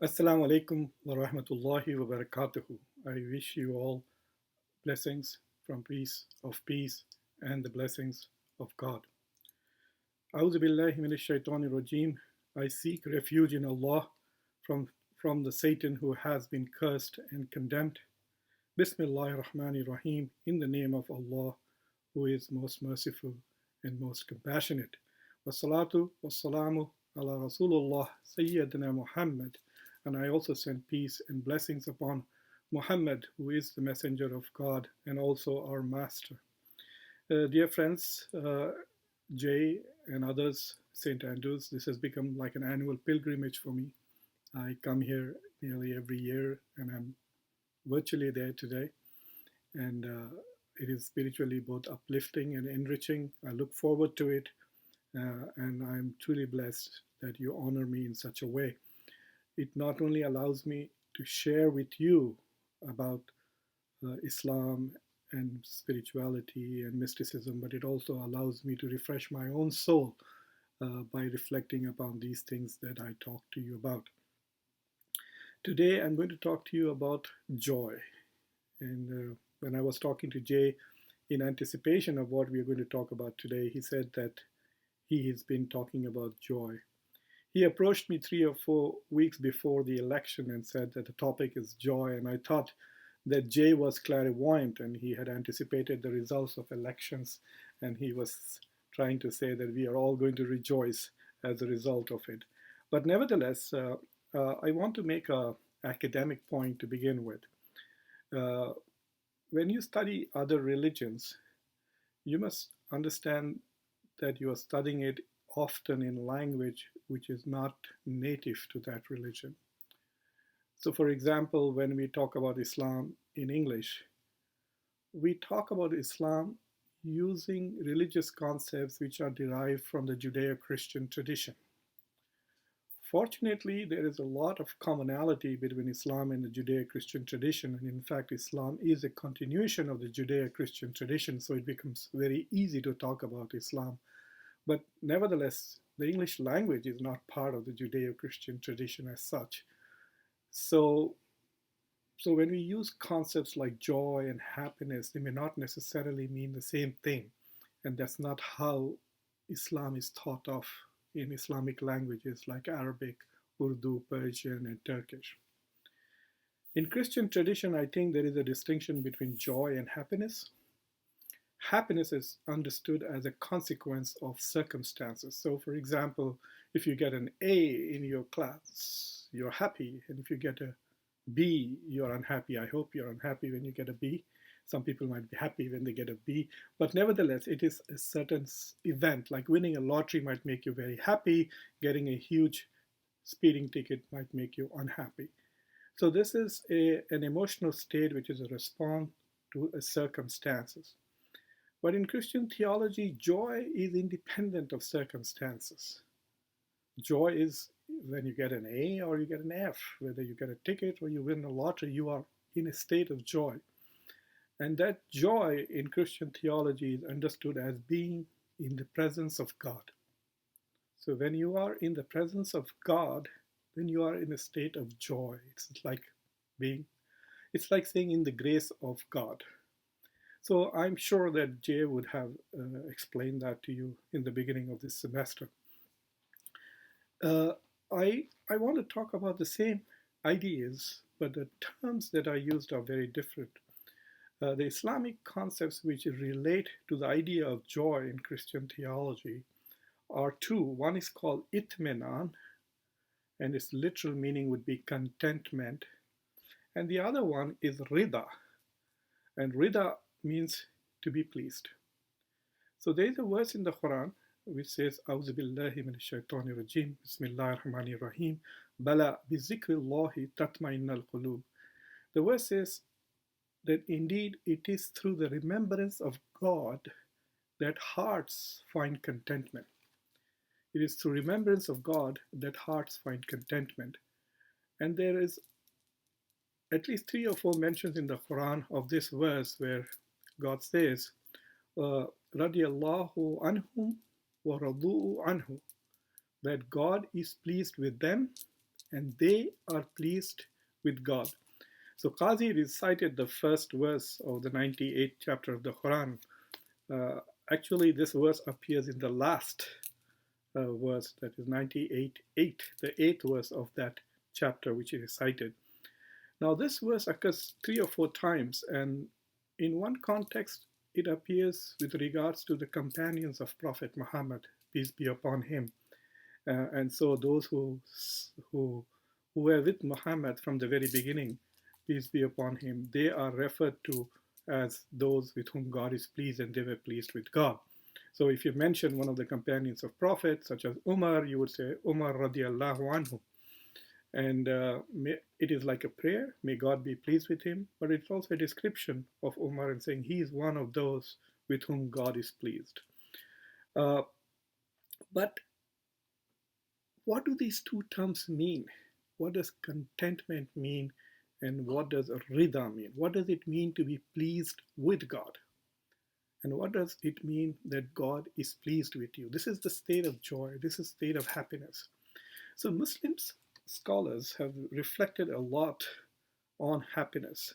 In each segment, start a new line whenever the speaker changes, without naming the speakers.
Assalamu alaikum wa rahmatullahi wa barakatuhu. I wish you all blessings from peace, and the blessings of God. A'udhu billahi minash shaitanir rajim. I seek refuge in Allah from, from the Satan who has been cursed and condemned. Bismillahir Rahmanir Rahim. In the name of Allah, who is most merciful and most compassionate. Wassalatu wassalamu ala Rasulullah Sayyidina Muhammad. And I also send peace and blessings upon Muhammad, who is the messenger of God and also our master. Dear friends, Jay and others, St. Andrews, this has become like an annual pilgrimage for me. I come here nearly every year and I'm virtually there today. And it is spiritually both uplifting and enriching. I look forward to it. And I'm truly blessed that you honor me in such a way. It not only allows me to share with you about Islam and spirituality and mysticism, but it also allows me to refresh my own soul by reflecting upon these things that I talk to you about. Today, I'm going to talk to you about joy. And when I was talking to Jay in anticipation of what we are going to talk about today, he said that he has been talking about joy. He approached me 3 or 4 weeks before the election and said that the topic is joy. And I thought that Jay was clairvoyant and he had anticipated the results of elections. And he was trying to say that we are all going to rejoice as a result of it. But nevertheless, I want to make an academic point to begin with. When you study other religions, you must understand that you are studying it often in language which is not native to that religion. So, for example, when we talk about Islam in English, we talk about Islam using religious concepts which are derived from the Judeo-Christian tradition. Fortunately, there is a lot of commonality between Islam and the Judeo-Christian tradition, and in fact, Islam is a continuation of the Judeo-Christian tradition, so it becomes very easy to talk about Islam. But nevertheless, the English language is not part of the Judeo-Christian tradition as such. So when we use concepts like joy and happiness, they may not necessarily mean the same thing. And that's not how Islam is thought of in Islamic languages like Arabic, Urdu, Persian, and Turkish. In Christian tradition, I think there is a distinction between joy and happiness. Happiness is understood as a consequence of circumstances. So, for example, if you get an A in your class, you're happy. And if you get a B, you're unhappy. I hope you're unhappy when you get a B. Some people might be happy when they get a B. But nevertheless, it is a certain event. Like winning a lottery might make you very happy. Getting a huge speeding ticket might make you unhappy. So this is an emotional state which is a response to circumstances. But in Christian theology, joy is independent of circumstances. Joy is when you get an A or you get an F, whether you get a ticket or you win a lottery, you are in a state of joy. And that joy in Christian theology is understood as being in the presence of God. So when you are in the presence of God, then you are in a state of joy. It's like saying in the grace of God. So I'm sure that Jay would have explained that to you in the beginning of this semester. I want to talk about the same ideas, but the terms that are used are very different. The Islamic concepts which relate to the idea of joy in Christian theology are two. One is called Itminan, and its literal meaning would be contentment. And the other one is Rida, and Rida means to be pleased. So there is a verse in the Quran which says, A'udhu billahi minash shaitanir rajim, Bismillahir Rahmanir Rahim, Bala bi zikrillahi tatma'innal qulub. The verse says that indeed it is through the remembrance of God that hearts find contentment. It is through remembrance of God that hearts find contentment. And there is at least 3 or 4 mentions in the Quran of this verse where God says, radiyallahu anhum wa radu anhu, that God is pleased with them and they are pleased with God. So Qazi recited the first verse of the 98th chapter of the Quran. Uh, Actually, this verse appears in the last verse, that is 98:8, the eighth verse of that chapter which he recited. Now, this verse occurs 3 or 4 times, and in one context, it appears with regards to the companions of Prophet Muhammad, peace be upon him. And so those who were with Muhammad from the very beginning, peace be upon him, they are referred to as those with whom God is pleased, and they were pleased with God. So if you mention one of the companions of Prophet, such as Umar, you would say Umar radiallahu anhu. And it is like a prayer, may God be pleased with him, but it's also a description of Umar and saying he is one of those with whom God is pleased. Uh, but what do these two terms mean? What does contentment mean, and what does Rida mean? What does it mean to be pleased with God? And what does it mean that God is pleased with you? This is the state of joy. This is the state of happiness. So Muslims scholars have reflected a lot on happiness.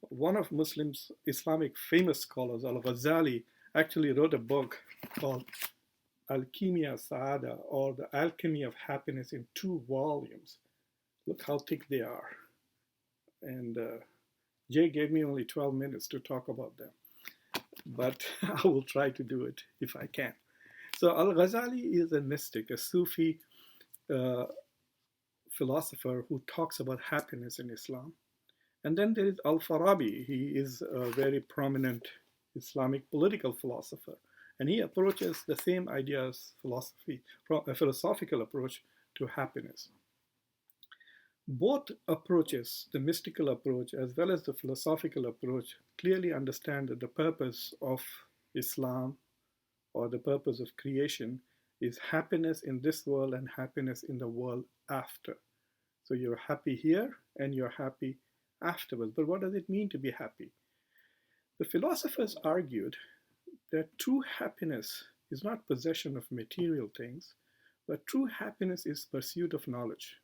One of Muslims, Islamic famous scholars, Al-Ghazali, actually wrote a book called Alchemy of Saada, or the Alchemy of Happiness, in 2 volumes. Look how thick they are. And Jay gave me only 12 minutes to talk about them, but I will try to do it if I can. So Al-Ghazali is a mystic, a Sufi philosopher who talks about happiness in Islam. And then there is Al-Farabi. He is a very prominent Islamic political philosopher. And he approaches the same idea as philosophy, a philosophical approach to happiness. Both approaches, the mystical approach as well as the philosophical approach, clearly understand that the purpose of Islam, or the purpose of creation, is happiness in this world and happiness in the world after. So you're happy here and you're happy afterwards. But what does it mean to be happy? The philosophers argued that true happiness is not possession of material things, but true happiness is pursuit of knowledge.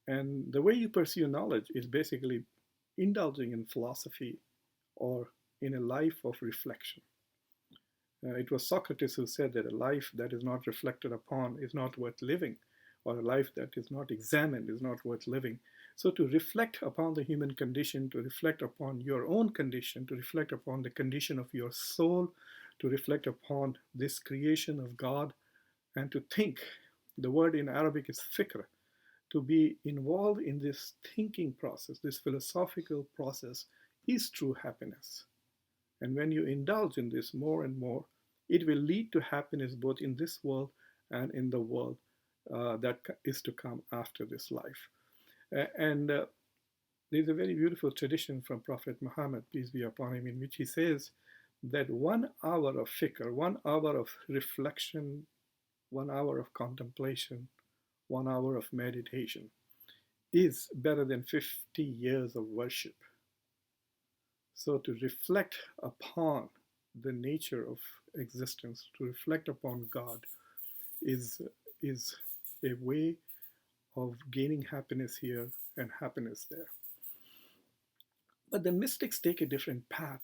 And the way you pursue knowledge is basically indulging in philosophy or in a life of reflection. It was Socrates who said that a life that is not reflected upon is not worth living, or a life that is not examined is not worth living. So to reflect upon the human condition, to reflect upon your own condition, to reflect upon the condition of your soul, to reflect upon this creation of God, and to think, the word in Arabic is fikr, to be involved in this thinking process, this philosophical process, is true happiness. And when you indulge in this more and more, it will lead to happiness both in this world and in the world that is to come after this life. And there's a very beautiful tradition from Prophet Muhammad, peace be upon him, in which he says that 1 hour of fikr, 1 hour of reflection, 1 hour of contemplation, 1 hour of meditation is better than 50 years of worship. So to reflect upon the nature of existence, to reflect upon God, is a way of gaining happiness here and happiness there. But the mystics take a different path.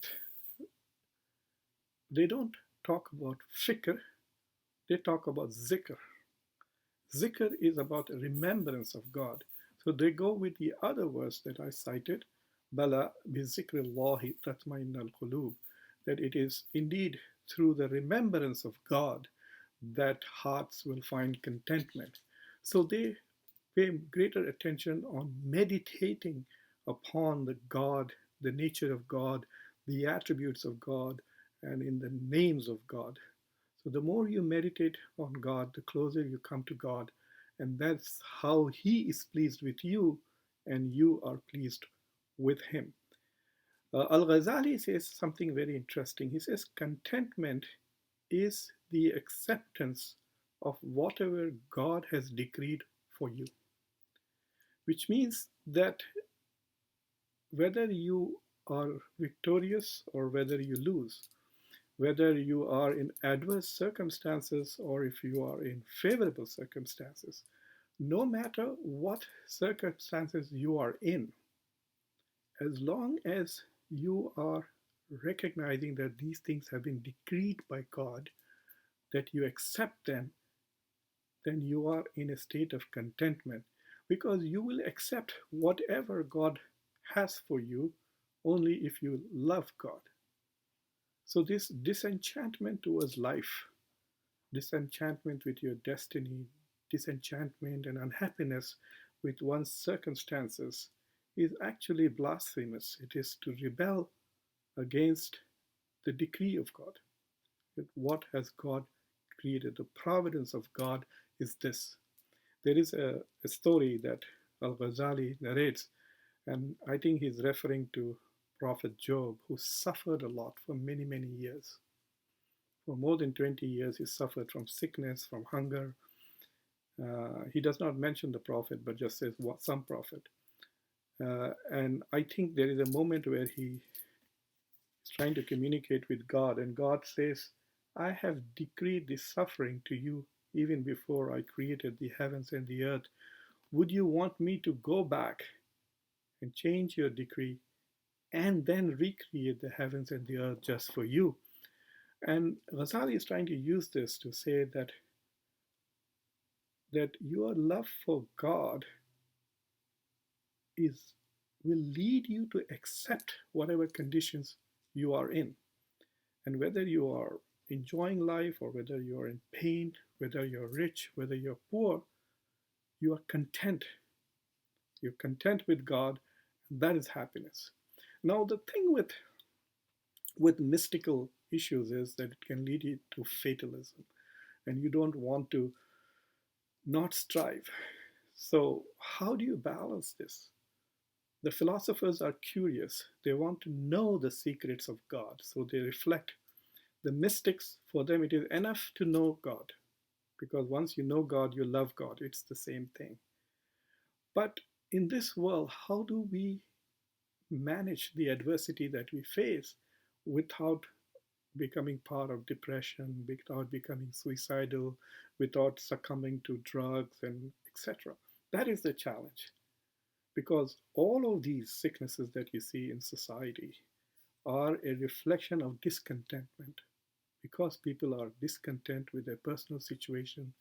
They don't talk about fikr, they talk about zikr. Zikr is about remembrance of God. So they go with the other verse that I cited, Bala bizikrillahi tatma'innal qulub, that it is indeed through the remembrance of God that hearts will find contentment. So they pay greater attention on meditating upon the God, the nature of God, the attributes of God, and in the names of God. So the more you meditate on God, the closer you come to God. And that's how He is pleased with you, and you are pleased with Him. Al-Ghazali says something very interesting. He says contentment is the acceptance of whatever God has decreed for you, which means that whether you are victorious or whether you lose, whether you are in adverse circumstances or if you are in favorable circumstances, No matter what circumstances you are in, as long as you are recognizing that these things have been decreed by God, that you accept them, then you are in a state of contentment because you will accept whatever God has for you only if you love God. So, this disenchantment towards life, disenchantment with your destiny, disenchantment and unhappiness with one's circumstances is actually blasphemous. It is to rebel against the decree of God. That what has God created? The providence of God is this. There is a story that Al-Ghazali narrates, and I think he's referring to Prophet Job, who suffered a lot for many, many years. For more than 20 years, he suffered from sickness, from hunger. He does not mention the prophet, but just says what some prophet. And I think there is a moment where he is trying to communicate with God, and God says, I have decreed this suffering to you even before I created the heavens and the earth. Would you want me to go back and change your decree and then recreate the heavens and the earth just for you? And Ghazali is trying to use this to say that your love for God is will lead you to accept whatever conditions you are in. And whether you are enjoying life or whether you are in pain, whether you're rich, whether you're poor, you are content. You're content with God, and that is happiness. Now, the thing with mystical issues is that it can lead you to fatalism, and you don't want to not strive. So, how do you balance this? The philosophers are curious. They want to know the secrets of God, so they reflect. The mystics, for them, it is enough to know God, because once you know God, you love God. It's the same thing. But in this world, how do we manage the adversity that we face without becoming part of depression, without becoming suicidal, without succumbing to drugs and etc.? That is the challenge, because all of these sicknesses that you see in society are a reflection of discontentment, because people are discontent with their personal situation,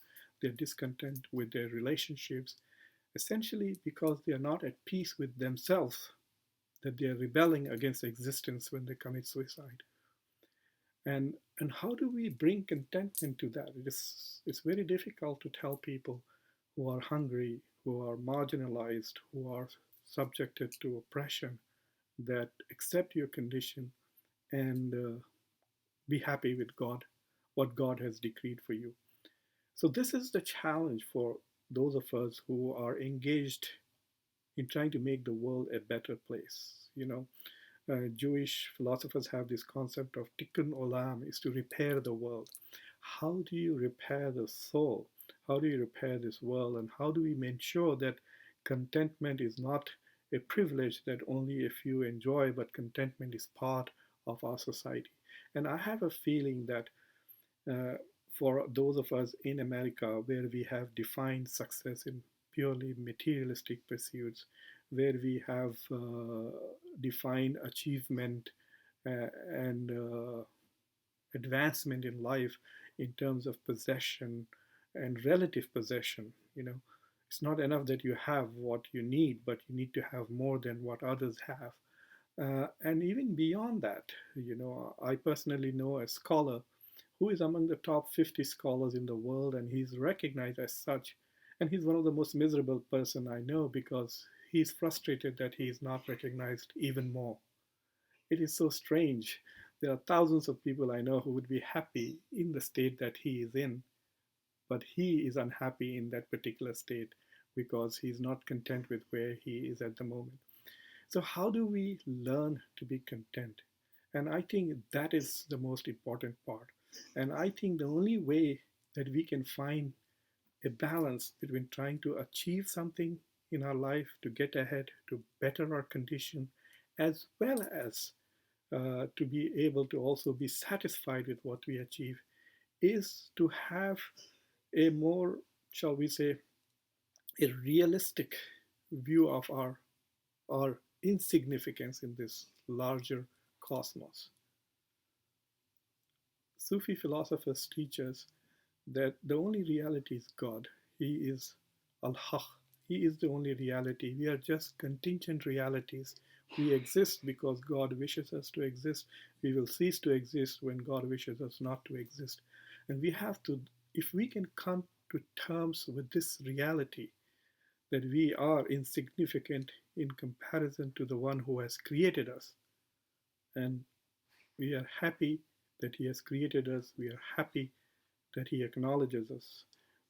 they're discontent with their relationships, essentially because they are not at peace with themselves, that they are rebelling against existence when they commit suicide. And how do we bring contentment to that? It's very difficult to tell people who are hungry, who are marginalized, who are subjected to oppression, that accept your condition and be happy with God, what God has decreed for you. So, this is the challenge for those of us who are engaged in trying to make the world a better place. Jewish philosophers have this concept of tikkun olam, is to repair the world. How do you repair the soul? How do you repair this world? And how do we make sure that contentment is not a privilege that only a few enjoy, but contentment is part of our society? And I have a feeling that uh, for those of us in America where we have defined success in purely materialistic pursuits, where we have defined achievement and advancement in life in terms of possession and relative possession. It's not enough that you have what you need, but you need to have more than what others have. And even beyond that, I personally know a scholar who is among the top 50 scholars in the world, and he's recognized as such. And he's one of the most miserable person I know because he's frustrated that he is not recognized even more. It is so strange. There are thousands of people I know who would be happy in the state that he is in, but he is unhappy in that particular state because he's not content with where he is at the moment. So, how do we learn to be content? And I think that is the most important part. And I think the only way that we can find a balance between trying to achieve something in our life to get ahead, to better our condition, as well as to be able to also be satisfied with what we achieve, is to have a more, shall we say, a realistic view of our insignificance in this larger cosmos. Sufi philosophers teach us that the only reality is God. He is Al-Haq. He is the only reality. We are just contingent realities. We exist because God wishes us to exist. We will cease to exist when God wishes us not to exist. And we have to, if we can come to terms with this reality, that we are insignificant in comparison to the one who has created us, and we are happy that he has created us. We are happy that he acknowledges us.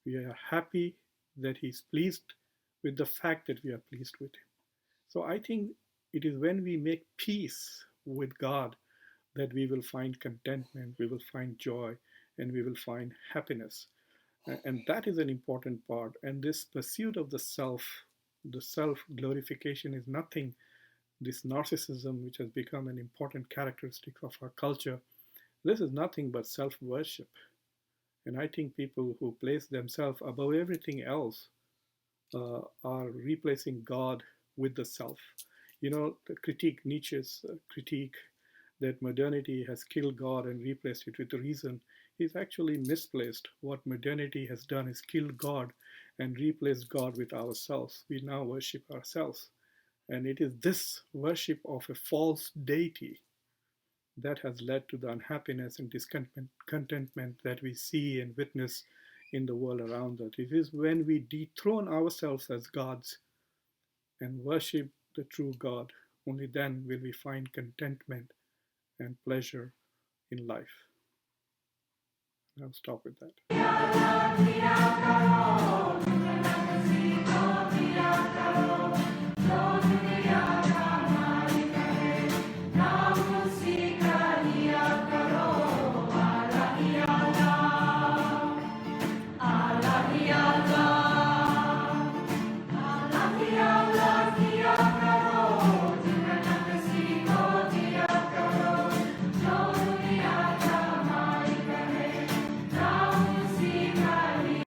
We are happy that he's pleased with the fact that we are pleased with him. So I think it is when we make peace with God that we will find contentment, we will find joy, and we will find happiness. And that is an important part. And this pursuit of the self glorification is nothing. This narcissism, which has become an important characteristic of our culture, this is nothing but self worship. And I think people who place themselves above everything else are replacing God with the self. You know, the critique, Nietzsche's critique that modernity has killed God and replaced it with reason is actually misplaced. What modernity has done is killed God and replaced God with ourselves. We now worship ourselves. And it is this worship of a false deity that has led to the unhappiness and discontentment that we see and witness in the world around us. It is when we dethrone ourselves as gods and worship the true God, only then will we find contentment and pleasure in life. I'll stop with that.